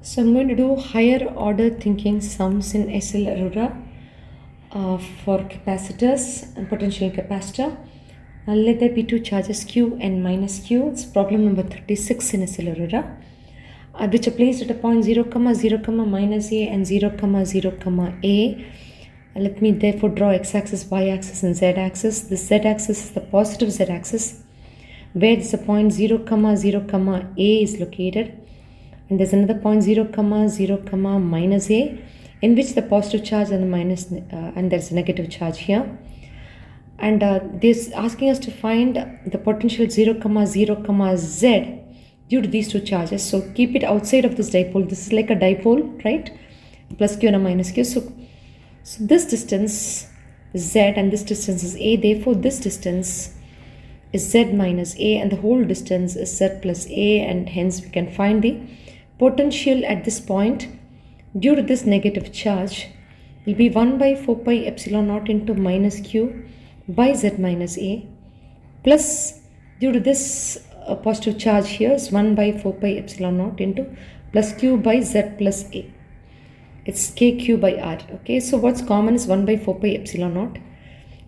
So I'm going to do higher order thinking sums in SL Aurora for capacitors and potential capacitor. Let there be two charges Q and minus Q. It's problem number 36 in SL Aurora, which are placed at a point 0, 0, minus A and 0, 0, A. Let me therefore draw x-axis, y-axis and z-axis. This z-axis is the positive z-axis, where the point 0, 0, A is located. And there's another point 0, 0, minus A, in which the positive charge and the minus and there's a negative charge here. And this asking us to find the potential 0, 0, Z due to these two charges. So keep it outside of this dipole. This is like a dipole, right? Plus Q and a minus Q. So this distance is Z and this distance is A. Therefore, this distance is Z minus A and the whole distance is Z plus A, and hence we can find the potential at this point due to this negative charge will be 1 by 4 pi epsilon naught into minus Q by Z minus A, plus due to this positive charge here is 1 by 4 pi epsilon naught into plus Q by Z plus A. It's KQ by R. Okay, so what's common is 1 by 4 pi epsilon naught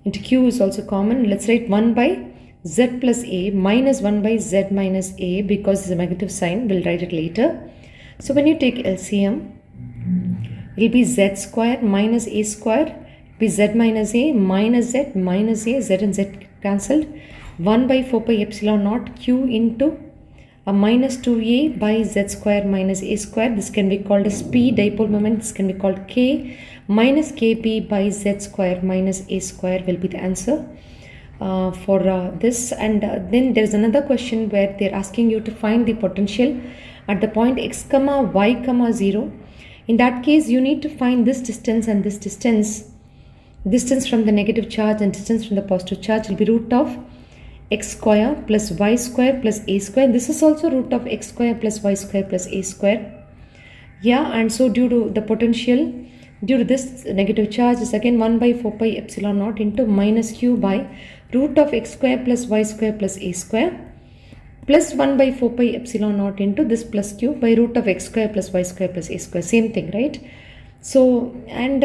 into Q is also common. Let's write 1 by Z plus A minus 1 by Z minus A, because it's a negative sign. We'll write it later. So when you take LCM, it will be Z square minus A square, it will be Z minus A minus Z minus A, Z and Z cancelled, 1 by 4 pi epsilon naught Q into a minus 2A by Z square minus A square. This can be called as P dipole moment. This can be called K minus KP by Z square minus A square will be the answer for this. And then there is another question where they're asking you to find the potential at the point x comma y comma 0. In that case, you need to find this distance and this distance. Distance from the negative charge and distance from the positive charge will be root of x square plus y square plus a square. This is also root of x square plus y square plus a square. Yeah, and so due to the potential due to this negative charge is again 1 by 4 pi epsilon naught into minus Q by root of x square plus y square plus a square, plus 1 by 4 pi epsilon naught into this plus Q by root of x square plus y square plus a square. Same thing, right? So, and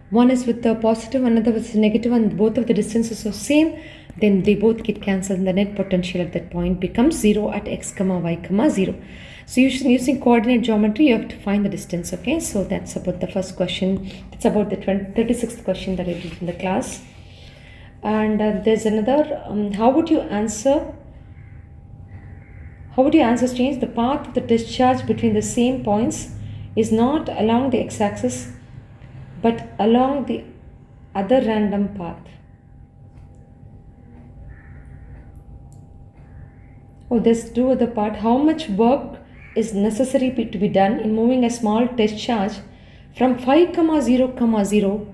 one is with the positive, another with the negative, and both of the distances are same, then they both get cancelled and the net potential at that point becomes 0 at x comma y comma 0. So using coordinate geometry, you have to find the distance. Okay, so that's about the first question. It's about the 36th question that I did in the class. And there's another, how would you answer change? The path of the discharge between the same points is not along the x-axis but along the other random path. Oh, there's two other part. How much work is necessary to be done in moving a small test charge from 5, 0, 0,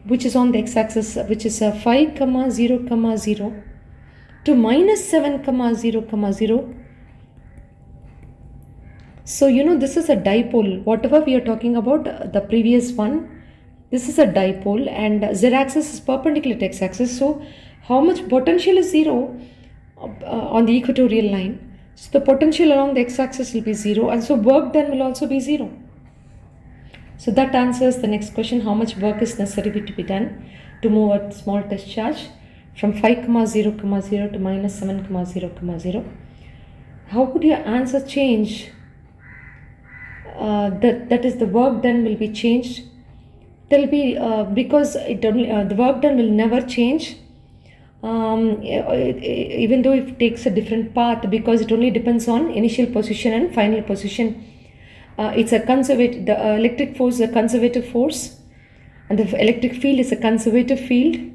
which is on the x-axis, which is 5, 0, 0, to minus 7, 0, 0. So, you know, this is a dipole. Whatever we are talking about, the previous one, this is a dipole and z-axis is perpendicular to x-axis. So, how much potential is 0 on the equatorial line? So, the potential along the x-axis will be 0, and so work done will also be 0. So, that answers the next question. How much work is necessary to be done to move a small test charge from 5, 0, 0 to minus 7, 0, 0. How would your answer change? That is, the work done will be changed. There will be because it only, the work done will never change, even though it takes a different path, because it only depends on initial position and final position. It's a conservative. The electric force is a conservative force, and the electric field is a conservative field,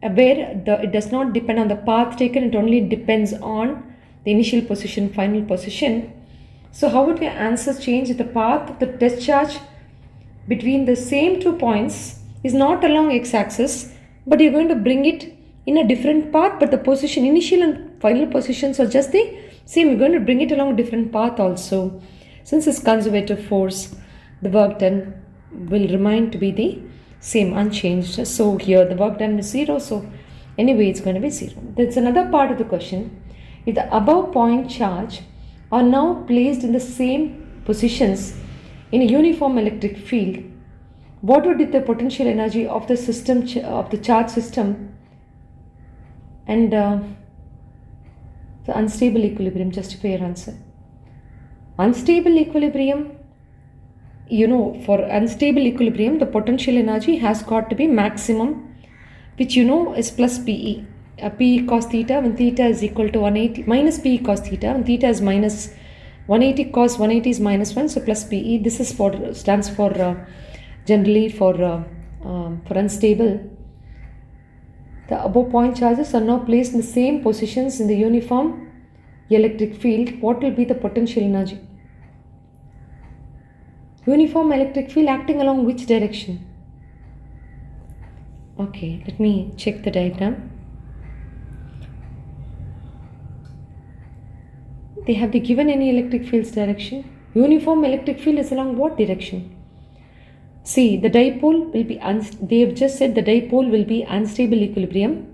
where it does not depend on the path taken. It only depends on the initial position, final position. So how would your answer change if the path of the test charge between the same 2 points is not along x-axis, but you're going to bring it in a different path, but the position, initial and final positions are just the same. You're going to bring it along a different path also. Since it's conservative force, the work done will remain to be the same, unchanged. So here the work done is 0. So anyway, it's going to be 0. There's another part of the question. If the above point charge are now placed in the same positions in a uniform electric field, what would be the potential energy of the system of the charge system and the unstable equilibrium? Justify your answer. Unstable equilibrium, for unstable equilibrium, the potential energy has got to be maximum, which is plus PE. PE cos theta when theta is equal to 180 minus PE cos theta when theta is minus 180 cos 180 is minus 1, so plus PE. This is stands for generally for unstable. The above point charges are now placed in the same positions in the uniform electric field. What will be the potential energy? Uniform electric field acting along which direction? Okay, let me check the diagram. Have they given any electric field's direction? Uniform electric field is along what direction? See, the dipole will be, they have just said the dipole will be unstable equilibrium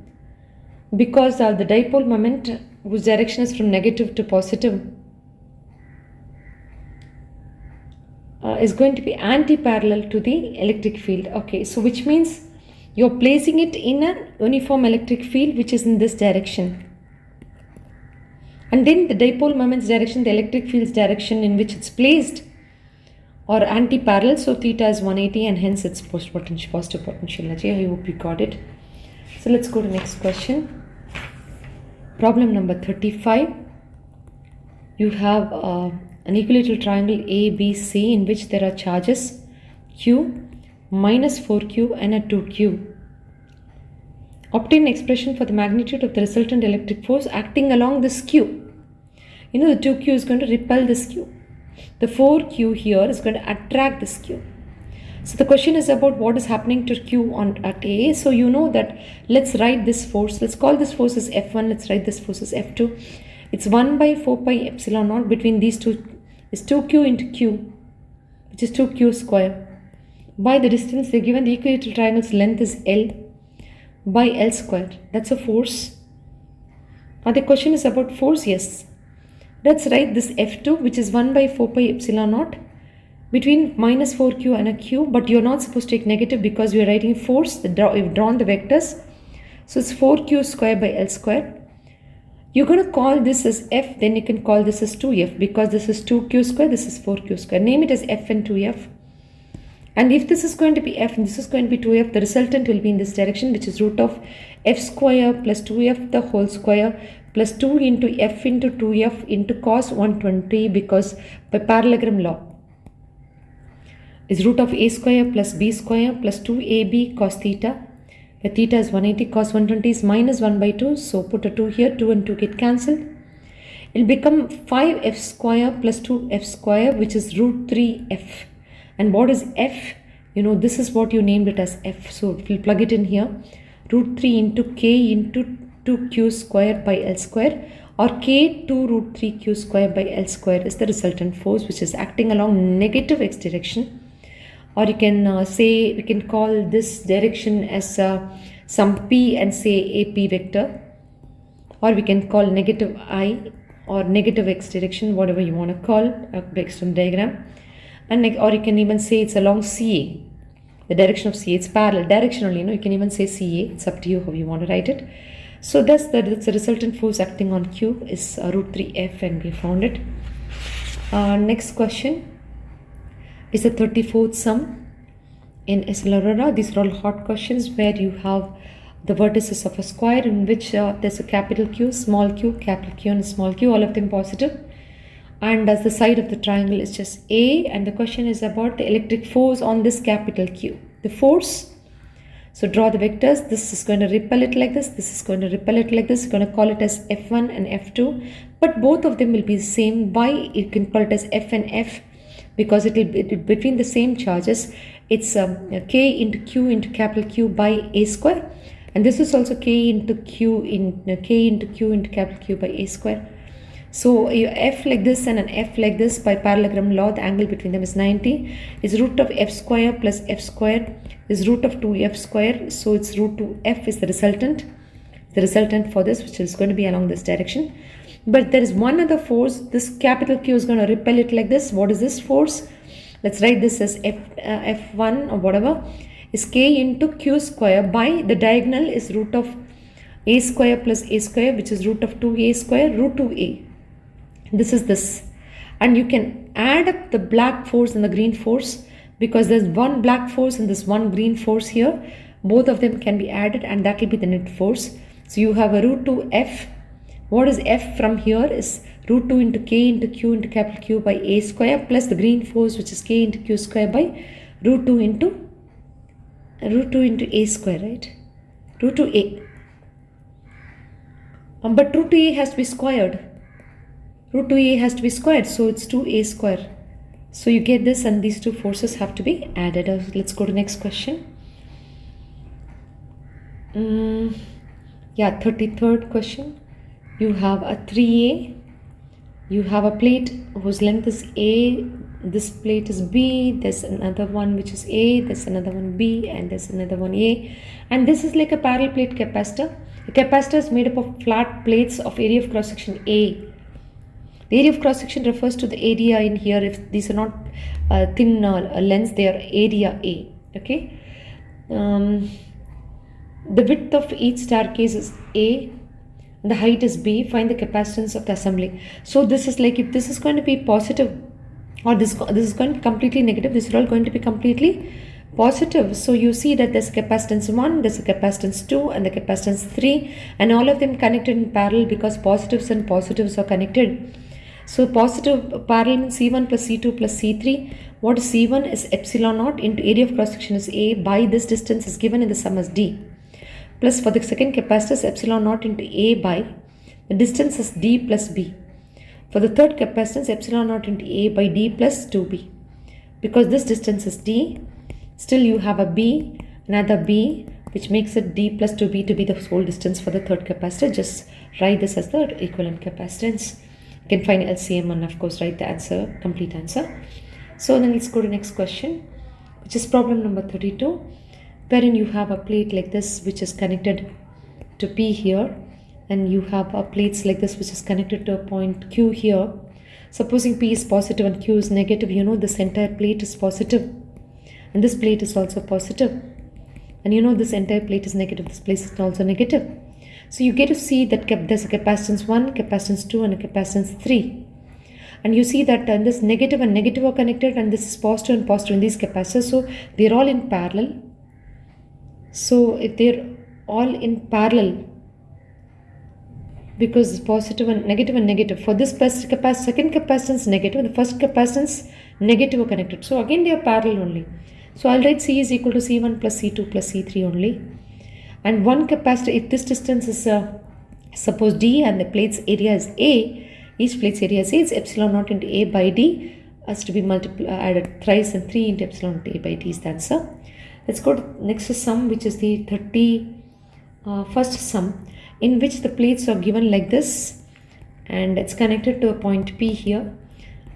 because the dipole moment whose direction is from negative to positive is going to be anti-parallel to the electric field. Okay, so which means you're placing it in a uniform electric field which is in this direction. And then the dipole moment's direction, the electric field's direction in which it's placed or anti-parallel, so theta is 180 and hence it's positive potential energy. I hope you got it. So let's go to next question. Problem number 35. You have an equilateral triangle ABC in which there are charges Q, minus 4Q and a 2Q. Obtain an expression for the magnitude of the resultant electric force acting along this Q. The 2Q is going to repel this Q. The 4Q here is going to attract this Q. So the question is about what is happening to Q at A. So you know that let's write this force. Let's call this force as F1. Let's write this force as F2. It's 1 by 4 pi epsilon naught between these two is 2Q into Q, which is 2Q square. By the distance they're given, the equilateral triangle's length is L by L square. That's a force. Now the question is about force. Yes. Let's write this F2, which is 1 by 4 pi epsilon naught between minus 4Q and a Q, but you're not supposed to take negative because we're writing force. You've drawn the vectors. So it's 4Q square by L square. You're going to call this as F, then you can call this as 2F because this is 2Q square, this is 4Q square. Name it as F and 2F. And if this is going to be F and this is going to be 2F, the resultant will be in this direction, which is root of F square plus 2F the whole square plus 2 into F into 2F into cos 120, because by parallelogram law is root of A square plus B square plus 2AB cos theta. The theta is 180, cos 120 is minus 1 by 2. So put a 2 here, 2 and 2 get cancelled. It will become 5F square plus 2F square, which is root 3F. And what is F? This is what you named it as F. So we'll plug it in here. Root 3 into K into 2Q square by L square, or K 2 root 3Q square by L square is the resultant force which is acting along negative x direction. Or you can we can call this direction as some P and say AP vector, or we can call negative I or negative x direction, whatever you want to call based on diagram. And or you can even say it's along CA, the direction of CA. It's parallel directionally, you can even say CA. It's up to you how you want to write it. So that's the resultant force acting on Q is root 3F, and we found it. Next question is the 34th sum in SL Aurora. These are all hot questions where you have the vertices of a square in which there's a capital Q, small q, capital Q and small q, all of them positive. And as the side of the triangle is just A, and the question is about the electric force on this capital Q. The force, so draw the vectors. This is going to repel it like this. This is going to repel it like this. You're going to call it as F1 and F2. But both of them will be the same. Why? You can call it as F and F because it will be between the same charges. It's K into Q into capital Q by A square. And this is also K into Q into capital Q by A square. So you F like this and an F like this, by parallelogram law, the angle between them is 90. Is root of F square plus F square is root of 2F square. So it's root 2F is the resultant for this, which is going to be along this direction. But there is one other force. This capital Q is going to repel it like this. What is this force? Let's write this as F1 or whatever is K into Q square by the diagonal is root of A square plus A square, which is root of 2A square root 2A. This is this. And you can add up the black force and the green force, because there's one black force and this one green force here. Both of them can be added and that will be the net force. So you have a root 2F. What is F from here is root 2 into K into Q into capital Q by A square plus the green force, which is K into Q square by root 2 into A square, right? Root 2A. But root 2A has to be squared. Root 2A has to be squared, so it's 2A square. So you get this, and these two forces have to be added. Let's go to next question. 33rd question. You have a 3A. You have a plate whose length is A. This plate is B. There's another one which is A. There's another one B, and there's another one A. And this is like a parallel plate capacitor. The capacitor is made up of flat plates of area of cross section A. The area of cross section refers to the area in here. If these are not thin lens, they are area A. Okay. The width of each staircase is A. And the height is B. Find the capacitance of the assembly. So this is like, if this is going to be positive, or this is going to be completely negative, this is all going to be completely positive. So you see that there's capacitance 1, there's a capacitance 2, and the capacitance 3, and all of them connected in parallel because positives and positives are connected. So positive parallel means C1 plus C2 plus C3. What is C1 is epsilon naught into area of cross section is A by this distance is given in the sum as D. Plus for the second capacitor is epsilon naught into A by the distance is D plus B. For the third capacitance, epsilon naught into A by D plus 2B. Because this distance is D, still you have a B, another B, which makes it D plus 2B to be the whole distance for the third capacitor. Just write this as the equivalent capacitance. You can find LCM and of course write the answer, complete answer. So then let's go to next question, which is problem number 32, wherein you have a plate like this which is connected to P here, and you have a plates like this which is connected to a point Q here. Supposing P is positive and Q is negative, you know this entire plate is positive and this plate is also positive, and you know this entire plate is negative, this plate is also negative. So you get to see that there's a capacitance 1, capacitance 2 and a capacitance 3. And you see that this negative and negative are connected, and this is positive and positive in these capacitors. So they're all in parallel. So if they're all in parallel, because positive and negative. For this second capacitance negative, the first capacitance negative are connected. So again they are parallel only. So I'll write C is equal to C1 plus C2 plus C3 only. And one capacitor, if this distance is suppose D and the plate's area is A, each plate's area is A, it's epsilon naught into A by D has to be added thrice, and 3 into epsilon into A by D is the answer. Let's go to next sum, which is the 31st sum, in which the plates are given like this and it's connected to a point P here.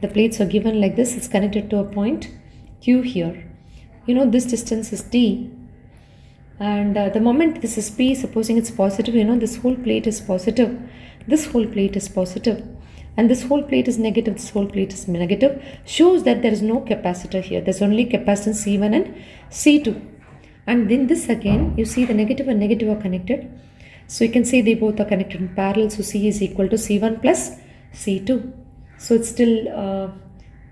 The plates are given like this, it's connected to a point Q here. You know this distance is D, and the moment this is P, supposing it's positive, you know this whole plate is positive, this whole plate is positive, and this whole plate is negative, this whole plate is negative, shows that there is no capacitor here. There's only capacitance C1 and C2. And then this again, you see the negative and negative are connected. So you can say they both are connected in parallel. So C is equal to C1 plus C2. So it's still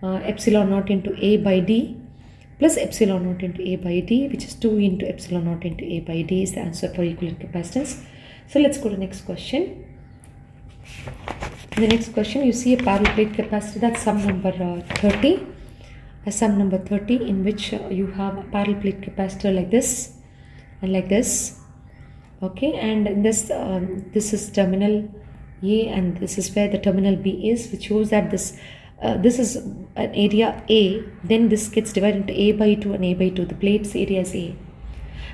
epsilon naught into A by D plus epsilon naught into A by D, which is 2 into epsilon naught into A by D is the answer for equivalent capacitance. So let's go to the next question. In the next question, you see a parallel plate capacitor, that's sum number 30. A sum number 30 in which you have a parallel plate capacitor like this and like this. Okay, and in this this is terminal A and this is where the terminal B is, which shows that this is an area A, then this gets divided into A by 2 and A by 2. The plate's area is A,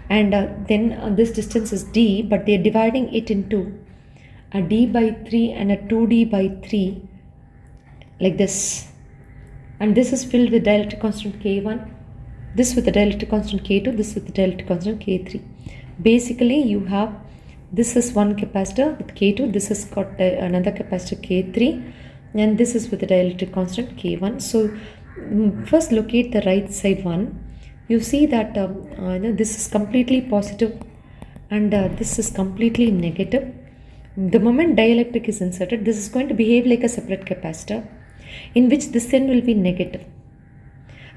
and then this distance is D, but they are dividing it into a D by 3 and a 2D by 3 like this, and this is filled with dielectric constant K1, this with the dielectric constant K2, this with the dielectric constant K3. Basically you have This is one capacitor with K2. This has got another capacitor K3, and this is with the dielectric constant K1. So first locate the right side one. You see that this is completely positive and this is completely negative. The moment dielectric is inserted, this is going to behave like a separate capacitor in which this end will be negative.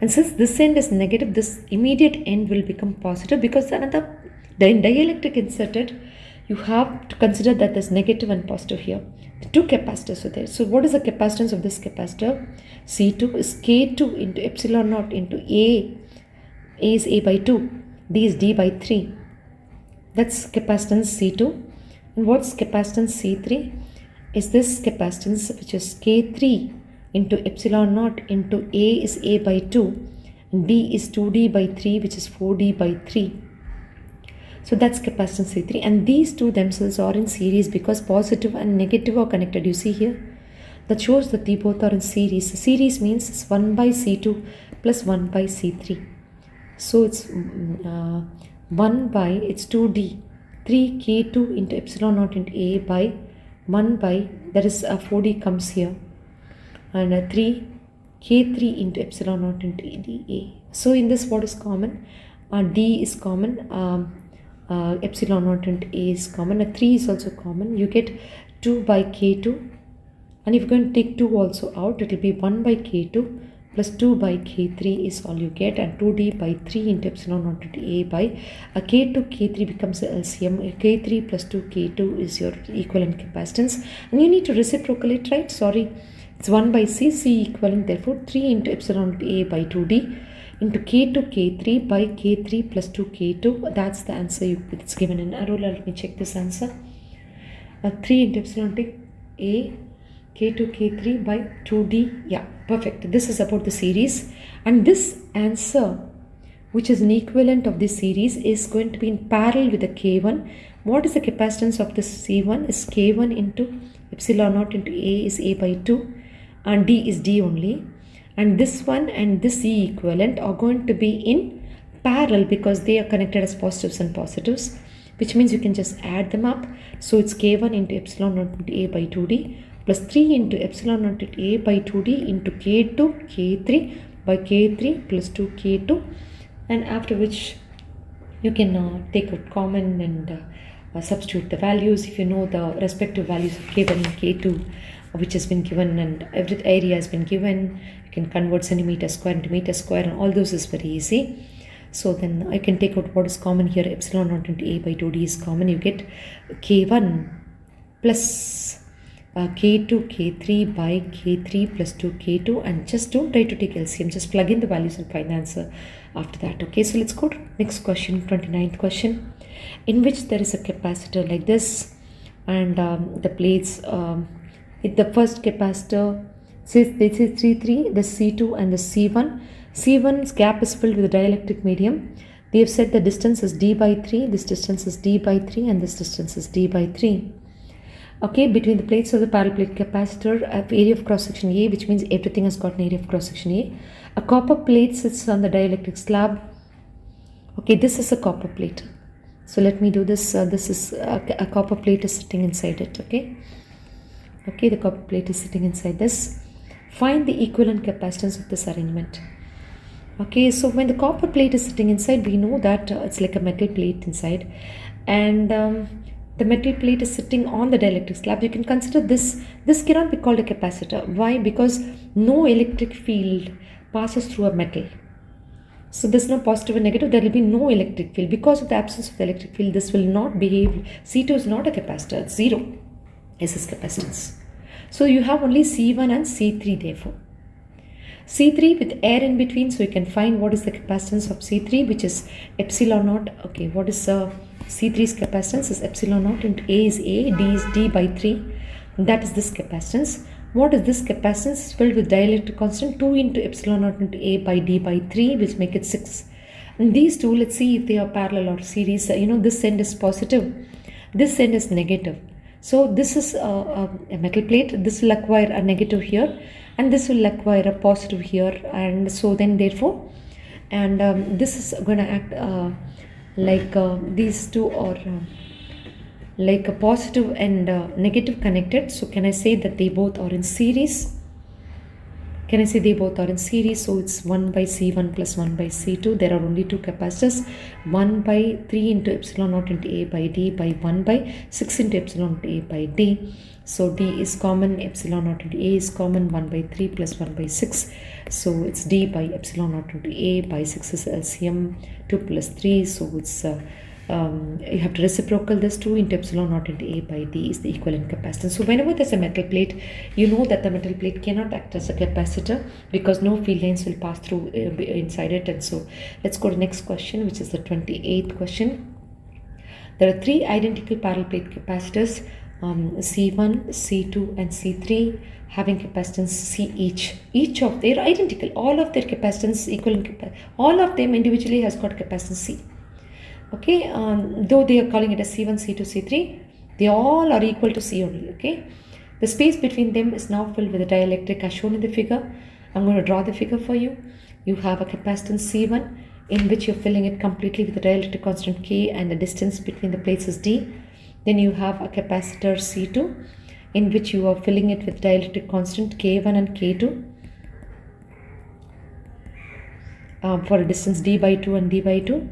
And since this end is negative, this immediate end will become positive because another dielectric inserted, you have to consider that there's negative and positive here. The two capacitors are there. So what is the capacitance of this capacitor? C2 is K2 into epsilon naught into A. A is A by 2. D is D by 3. That's capacitance C2. And what's capacitance C3? Is this capacitance which is K3 into epsilon naught into A is A by 2. And D is 2D by 3, which is 4D by 3. So that's capacitance C3, and these two themselves are in series because positive and negative are connected. You see here, that shows that they both are in series. Series means it's 1 by C2 plus 1 by C3. So it's 1 by, it's 2D, 3K2 into epsilon naught into A by 1 by, that is 4D comes here, and 3K3 into epsilon naught into A. So in this, what is common? D is common. Epsilon naught into A is common, 3 is also common. You get 2 by K2, and if you're going to take 2 also out, it will be 1 by K2 plus 2 by K3 is all you get, and 2D by 3 into epsilon naught into A by K2, K3 becomes a LCM. K3 plus 2 K2 is your equivalent capacitance, and you need to reciprocate, right? Sorry, it's 1 by C equivalent, therefore 3 into epsilon naught A by 2D into K2 K3 by K3 plus 2 K2. That's the answer it's given in a ruler. Let me check this answer. 3 into epsilon A K2 K3 by 2D. Yeah, perfect. This is about the series, and this answer, which is an equivalent of this series, is going to be in parallel with the K1. What is the capacitance of this C1? Is K1 into epsilon naught into A is A by 2, and D is D only. And this one and this E equivalent are going to be in parallel because they are connected as positives and positives, which means you can just add them up. So it's K1 into epsilon naught into A by 2D plus 3 into epsilon naught into A by 2D into K2 K3 by K3 plus 2 K2, and after which you can take out common and substitute the values. If you know the respective values of K1 and K2, which has been given, and every area has been given, you can convert centimeter square into meter square, and all those is very easy. So then I can take out what is common here. Epsilon naught into A by 2D is common. You get K1 plus K2 K3 by K3 plus 2 K2, and just don't try to take LCM, just plug in the values and find the answer after that. Okay, so let's go to next question, 29th question, in which there is a capacitor like this, and the plates, the first capacitor says this is C3, the C2 and the C1. C1's gap is filled with a dielectric medium. They have said the distance is D by 3, this distance is D by 3, and this distance is D by 3. Okay, between the plates of the parallel plate capacitor, area of cross section A, which means everything has got an area of cross section A. A copper plate sits on the dielectric slab. Okay, this is a copper plate. So let me do this. This is a copper plate is sitting inside it. Okay, the copper plate is sitting inside this. Find the equivalent capacitance of this arrangement. Okay, so when the copper plate is sitting inside, we know that it's like a metal plate inside, and the metal plate is sitting on the dielectric slab. You can consider this cannot be called a capacitor. Why? Because no electric field passes through a metal. So there's no positive and negative, there will be no electric field. Because of the absence of the electric field, this will not behave. C2 is not a capacitor, it's 0 is its capacitance. So you have only C1 and C3 therefore. C3 with air in between, so you can find what is the capacitance of C3, which is epsilon naught. Okay, what is C3's capacitance is epsilon naught into A is A, D is D by 3. That is this capacitance. What is this capacitance? It's filled with dielectric constant 2 into epsilon naught into A by D by 3, which make it 6. And these two, let's see if they are parallel or series. This end is positive, this end is negative. So this is a metal plate. This will acquire a negative here, and this will acquire a positive here, and so then therefore, and this is going to act like these two are like a positive and negative connected. So can I say that they both are in series? Can I say they both are in series? So it's 1 by C1 plus 1 by C2. There are only two capacitors. 1 by 3 into epsilon naught into A by D by 1 by 6 into epsilon naught A by D. So D is common, epsilon naught into A is common, 1 by 3 plus 1 by 6. So it's D by epsilon naught into A by 6 is LCM, 2 plus 3. So it's you have to reciprocal this 2 into epsilon naught into A by D is the equivalent capacitance. So whenever there's a metal plate, you know that the metal plate cannot act as a capacitor because no field lines will pass through inside it. And so let's go to the next question, which is the 28th question. There are three identical parallel plate capacitors, C1, C2 and C3, having capacitance C each. Each of them are identical. All of their capacitance equivalent, all of them individually has got capacitance C. Okay, though they are calling it as C1, C2, C3, they all are equal to C only. Okay, the space between them is now filled with a dielectric as shown in the figure. I'm going to draw the figure for you. You have a capacitance C1 in which you're filling it completely with the dielectric constant K and the distance between the plates is D. Then you have a capacitor C2 in which you are filling it with dielectric constant K1 and K2 for a distance D by 2 and D by 2.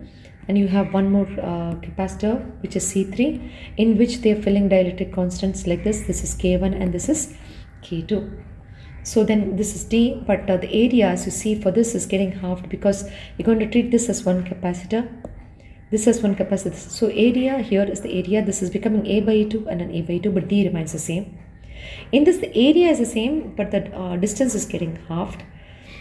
And you have one more capacitor which is C3 in which they are filling dielectric constants like this. This is K1 and this is K2. So then this is D, but the area as you see for this is getting halved because you're going to treat this as one capacitor. This is one capacitor. So area here is the area. This is becoming A by 2 and an A by 2, but D remains the same. In this the area is the same, but the distance is getting halved.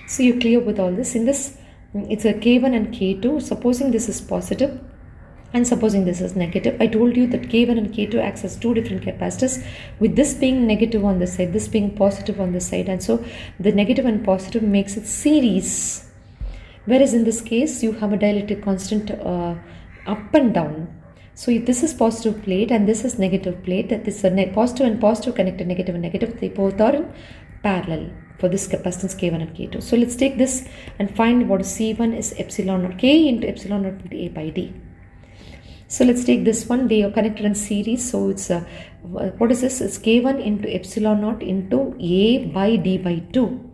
So you clear with all this. In this it's a K1 and K2. Supposing this is positive and supposing this is negative, I told you that K1 and K2 acts as two different capacitors, with this being negative on this side, this being positive on this side, and so the negative and positive makes it series. Whereas in this case you have a dielectric constant up and down. So if this is positive plate and this is negative plate, that is a positive and positive connected, negative and negative, they both are in parallel for this capacitance K1 and K2. So let's take this and find what C1 is epsilon naught K into epsilon naught into A by D. So let's take this one. They are connected in series. So it's what is this? It's K1 into epsilon naught into A by D by 2.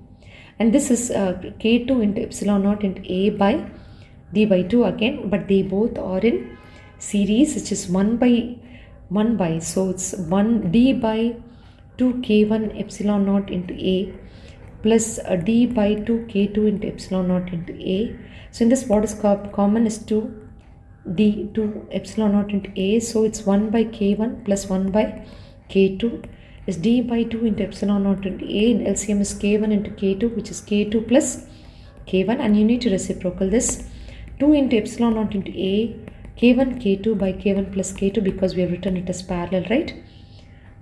And this is K2 into epsilon naught into A by D by 2 again. But they both are in series, which is 1 by. So it's 1 D by 2 K1 epsilon naught into A plus D by 2 K2 into epsilon naught into A. So in this what is common is 2 D 2 epsilon naught into A. So it's 1 by K1 plus 1 by K2 is D by 2 into epsilon naught into A, and LCM is K1 into K2, which is K2 plus K1, and you need to reciprocal this 2 into epsilon naught into A, K1 K2 by K1 plus K2, because we have written it as parallel, right?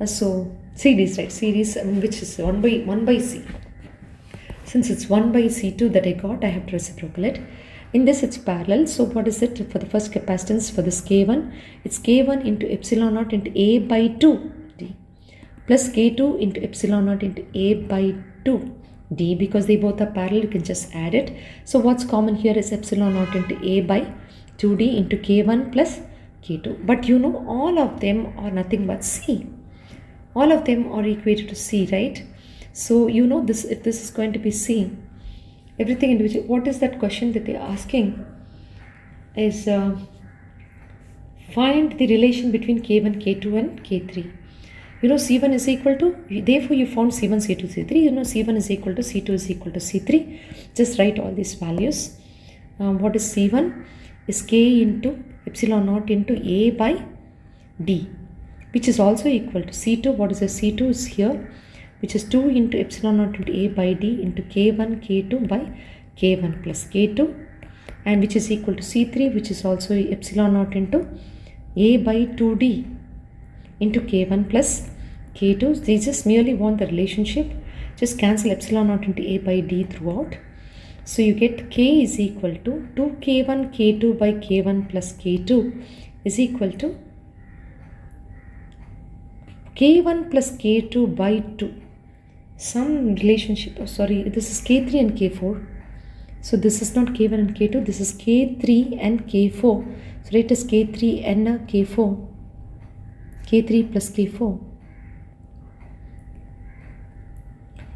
So series, right? Series, which is 1 by C. Since it's 1 by C2 that I got, I have to reciprocal it. In this it's parallel. So what is it for the first capacitance for this K1? It's K1 into epsilon naught into A by 2 D plus K2 into epsilon naught into A by 2 D. Because they both are parallel, you can just add it. So what's common here is epsilon naught into A by 2D into K1 plus K2. But you know all of them are nothing but C. All of them are equated to C, right? So you know this, if this is going to be C, everything individual. What is that question that they're asking is find the relation between K1, K2 and K3. You know C1 is equal to, therefore you found C1, C2, C3. You know C1 is equal to C2 is equal to C3. Just write all these values. What is C1? Is K into epsilon naught into A by D, which is also equal to C2. What is the C2 is here, which is 2 into epsilon naught into A by D into K1 K2 by K1 plus K2, and which is equal to C3, which is also epsilon naught into A by 2D into K1 plus K2. They just merely want the relationship. Just cancel epsilon naught into A by D throughout. So you get K is equal to 2K1 K2 by K1 plus K2 is equal to K1 plus K2 by 2. Some relationship, oh sorry, this is K3 and K4. So this is not K1 and K2, this is K3 and K4. So write as K3 and K4. K3 plus K4.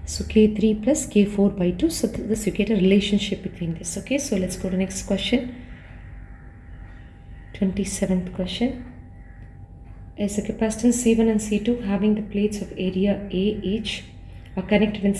So K3 plus K4 by 2. So this you get a relationship between this. Okay, so let's go to next question. 27th question. Is a capacitance C1 and C2 having the plates of area A each are connected in